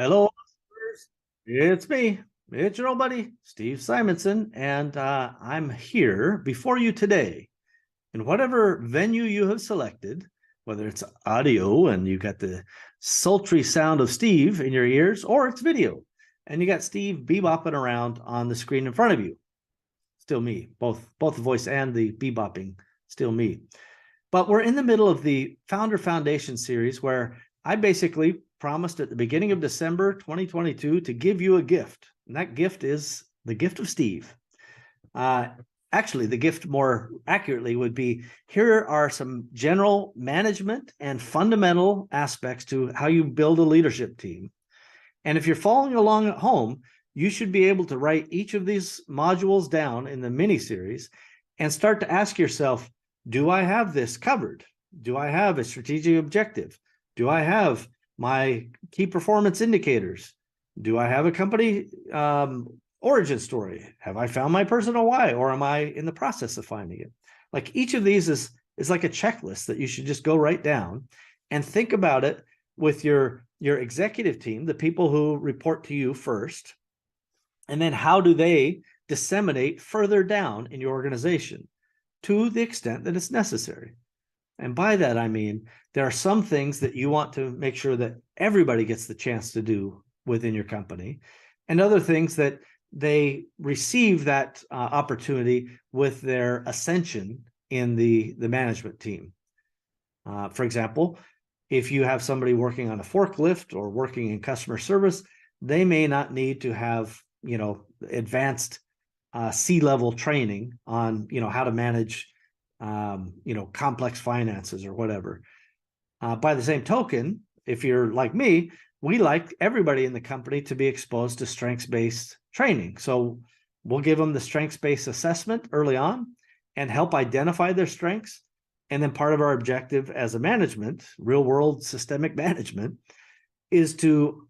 Hello, it's me. It's your old buddy, Steve Simonson, and I'm here before you today in whatever venue you have selected, whether it's audio and you got the sultry sound of Steve in your ears, or it's video and you got Steve bebopping around on the screen in front of you. Still me, both the voice and the bebopping, still me. But we're in the middle of the Founder Foundation series where I basically promised at the beginning of December 2022 to give you a gift. And that gift is the gift of Steve. Actually, the gift more accurately would be here are some general management and fundamental aspects to how you build a leadership team. And if you're following along at home, you should be able to write each of these modules down in the mini series and start to ask yourself, do I have this covered? Do I have a strategic objective? Do I have my key performance indicators? Do I have a company origin story? Have I found my personal why, or am I in the process of finding it? Like each of these is like a checklist that you should just go write down and think about it with your executive team, the people who report to you first, and then how do they disseminate further down in your organization to the extent that it's necessary. And by that, I mean, there are some things that you want to make sure that everybody gets the chance to do within your company, and other things that they receive that opportunity with their ascension in the management team. For example, if you have somebody working on a forklift or working in customer service, they may not need to have, advanced C-level training on, how to manage, complex finances or whatever. By the same token, if you're like me, we like everybody in the company to be exposed to strengths-based training. So we'll give them the strengths-based assessment early on and help identify their strengths. And then part of our objective as a management, real-world systemic management, is to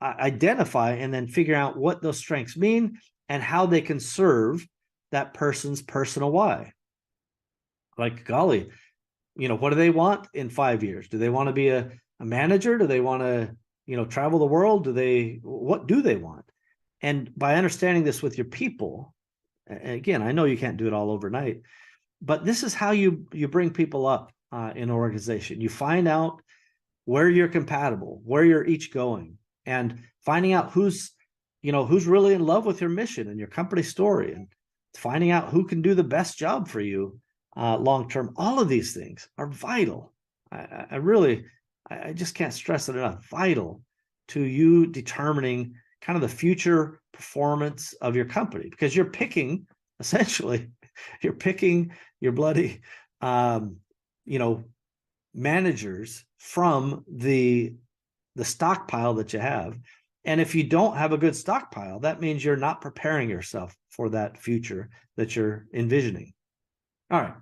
identify and then figure out what those strengths mean and how they can serve that person's personal why. Like, golly, what do they want in 5 years? Do they want to be a manager? Do they want to, travel the world? What do they want? And by understanding this with your people, again, I know you can't do it all overnight, but this is how you bring people up in an organization. You find out where you're compatible, where you're each going, and finding out who's really in love with your mission and your company story, and finding out who can do the best job for you long term. All of these things are vital. I just can't stress it enough. Vital to you determining kind of the future performance of your company, because you're picking your bloody managers from the stockpile that you have. And if you don't have a good stockpile, that means you're not preparing yourself for that future that you're envisioning. All right.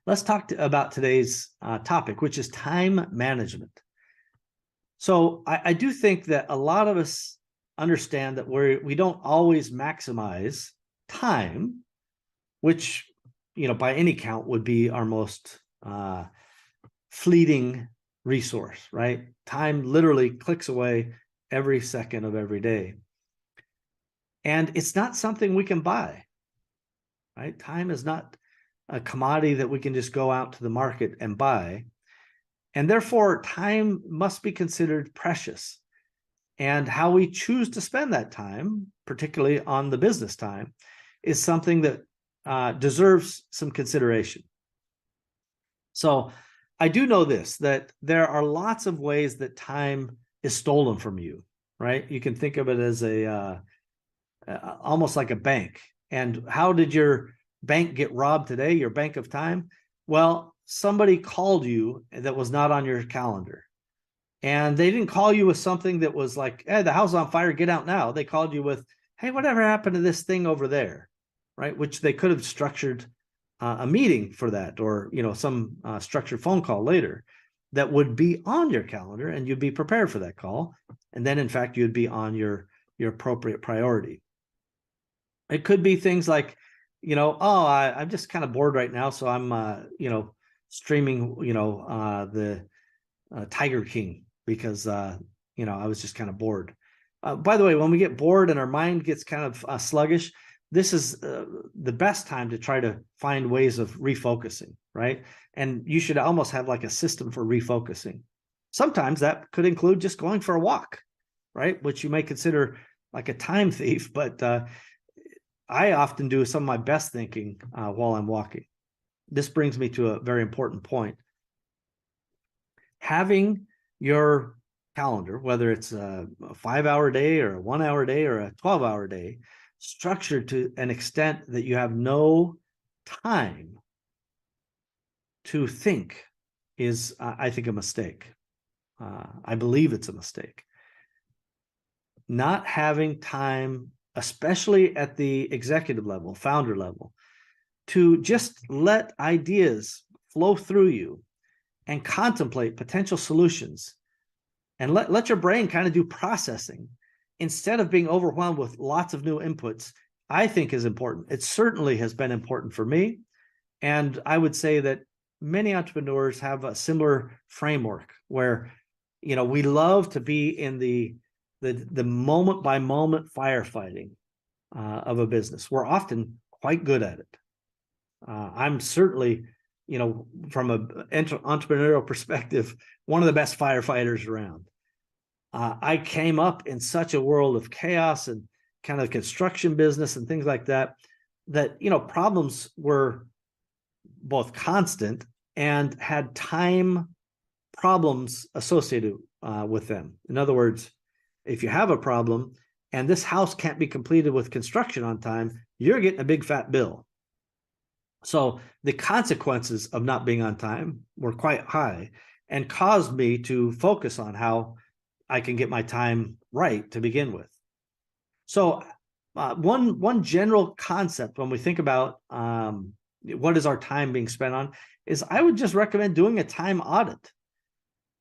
Let's talk about today's topic, which is time management. So I do think that a lot of us understand that we don't always maximize time, which, by any count would be our most fleeting resource, right? Time literally clicks away every second of every day. And it's not something we can buy, right? Time is not a commodity that we can just go out to the market and buy. And therefore, time must be considered precious. And how we choose to spend that time, particularly on the business time, is something that deserves some consideration. So I do know this, that there are lots of ways that time is stolen from you, right? You can think of it as almost like a bank. And how did your bank get robbed today, your bank of time? Well, somebody called you that was not on your calendar. And they didn't call you with something that was like, hey, the house is on fire, get out now. They called you with, hey, whatever happened to this thing over there, right? Which they could have structured a meeting for that, or some structured phone call later that would be on your calendar, and you'd be prepared for that call. And then, in fact, you'd be on your appropriate priority. It could be things like, I'm just kind of bored right now, so I'm, streaming, the Tiger King, because I was just kind of bored. By the way, when we get bored and our mind gets kind of sluggish, this is the best time to try to find ways of refocusing, right? And you should almost have like a system for refocusing. Sometimes that could include just going for a walk, right? Which you may consider like a time thief, but I often do some of my best thinking while I'm walking. This brings me to a very important point. Having your calendar, whether it's a 5-hour day or a 1-hour day or a 12-hour day, structured to an extent that you have no time to think is, I think, a mistake. I believe it's a mistake. Not having time, especially at the executive level, founder level, to just let ideas flow through you and contemplate potential solutions and let your brain kind of do processing instead of being overwhelmed with lots of new inputs, I think is important. It certainly has been important for me. And I would say that many entrepreneurs have a similar framework where, we love to be in the moment by moment firefighting of a business. We're often quite good at it. I'm certainly, from an entrepreneurial perspective, one of the best firefighters around. I came up in such a world of chaos and kind of construction business and things like that, problems were both constant and had time problems associated with them. In other words, if you have a problem and this house can't be completed with construction on time, you're getting a big fat bill. So the consequences of not being on time were quite high and caused me to focus on how I can get my time right to begin with. So one general concept when we think about what is our time being spent on is I would just recommend doing a time audit.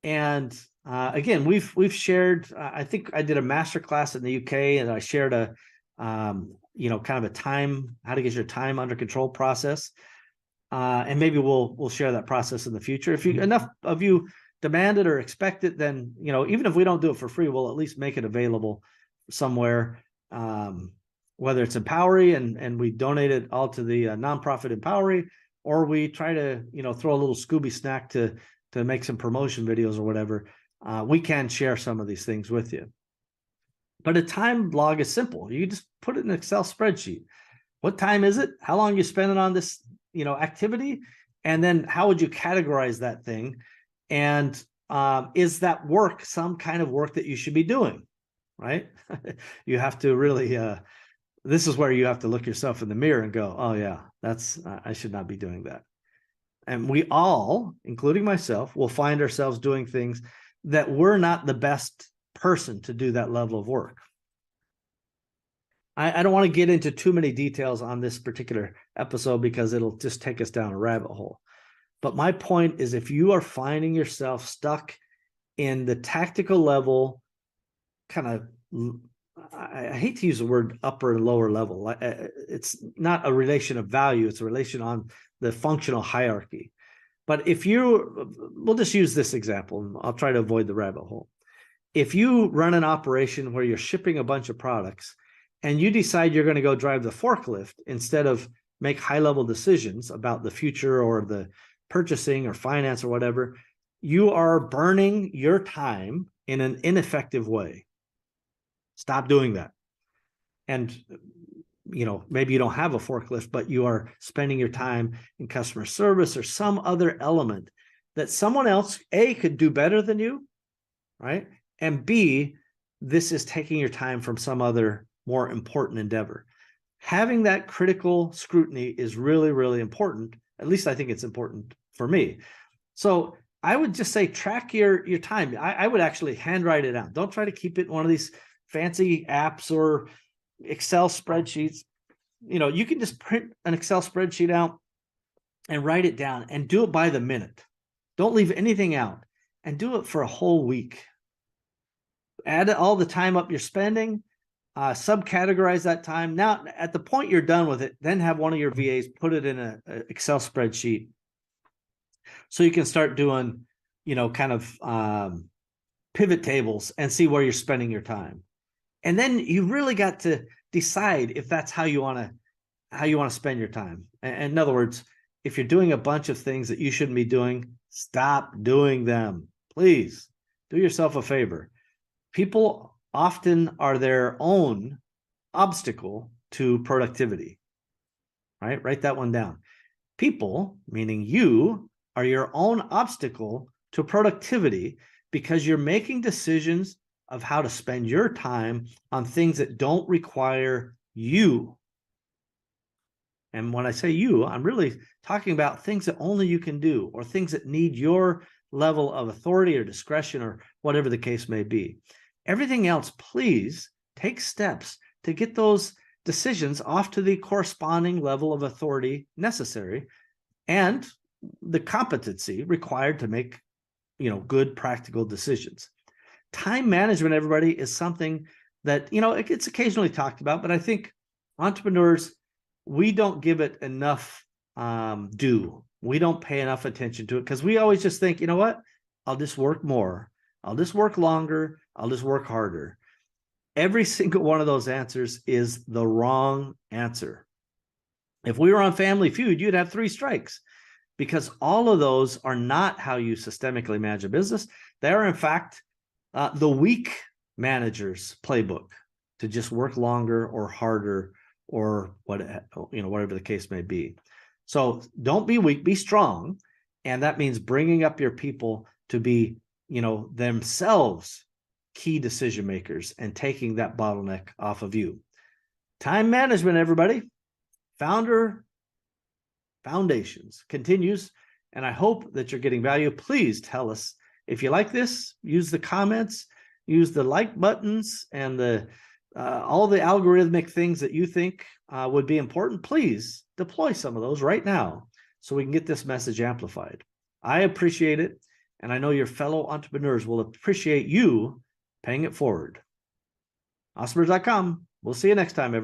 And again, we've shared, I think I did a master class in the UK and I shared a, kind of a time, how to get your time under control process. And maybe we'll share that process in the future. If you enough of you demand it or expect it, then, even if we don't do it for free, we'll at least make it available somewhere, whether it's Empowery and we donate it all to the nonprofit Empowery, or we try to, throw a little Scooby snack to make some promotion videos or whatever. We can share some of these things with you. But a time log is simple. You just put it in an Excel spreadsheet. What time is it? How long are you spending on this, activity? And then how would you categorize that thing? And is that work some kind of work that you should be doing, right? You have to really, this is where you have to look yourself in the mirror and go, oh yeah, I should not be doing that. And we all, including myself, will find ourselves doing things that we're not the best person to do that level of work. I don't want to get into too many details on this particular episode because it'll just take us down a rabbit hole. But my point is, if you are finding yourself stuck in the tactical level, kind of, I hate to use the word upper and lower level. It's not a relation of value. It's a relation on the functional hierarchy. But we'll just use this example. I'll try to avoid the rabbit hole. If you run an operation where you're shipping a bunch of products and you decide you're going to go drive the forklift instead of make high-level decisions about the future or the purchasing or finance or whatever, you are burning your time in an ineffective way. Stop doing that. And, maybe you don't have a forklift, but you are spending your time in customer service or some other element that someone else, A, could do better than you, right? And B, this is taking your time from some other more important endeavor. Having that critical scrutiny is really, really important. At least I think it's important for me. So I would just say track your time. I would actually handwrite it out. Don't try to keep it in one of these fancy apps or Excel spreadsheets. You can just print an Excel spreadsheet out and write it down and do it by the minute. Don't leave anything out and do it for a whole week. Add all the time up you're spending, subcategorize that time. Now, at the point you're done with it, then have one of your VAs put it in an Excel spreadsheet so you can start doing, kind of pivot tables and see where you're spending your time. And then you really got to decide if that's how you want to spend your time. And in other words, if you're doing a bunch of things that you shouldn't be doing, stop doing them. Please do yourself a favor. People often are their own obstacle to productivity. Right? Write that one down. People, meaning you, are your own obstacle to productivity because you're making decisions of how to spend your time on things that don't require you. And when I say you, I'm really talking about things that only you can do, or things that need your level of authority or discretion, or whatever the case may be. Everything else, please take steps to get those decisions off to the corresponding level of authority necessary and the competency required to make, good practical decisions. Time management, everybody, is something that, it gets occasionally talked about, but I think entrepreneurs, we don't give it enough due. We don't pay enough attention to it because we always just think, you know what? I'll just work more. I'll just work longer. I'll just work harder. Every single one of those answers is the wrong answer. If we were on Family Feud, you'd have 3 strikes, because all of those are not how you systemically manage a business. They are, in fact, the weak manager's playbook to just work longer or harder, or whatever the case may be. So don't be weak, be strong. And that means bringing up your people to be, themselves key decision makers and taking that bottleneck off of you. Time management, everybody. Founder Foundations continues, and I hope that you're getting value. Please tell us if you like this. Use the comments, use the like buttons, and the all the algorithmic things that you think would be important. Please deploy some of those right now so we can get this message amplified. I appreciate it, and I know your fellow entrepreneurs will appreciate you paying it forward. Awesomers.com. We'll see you next time, everybody.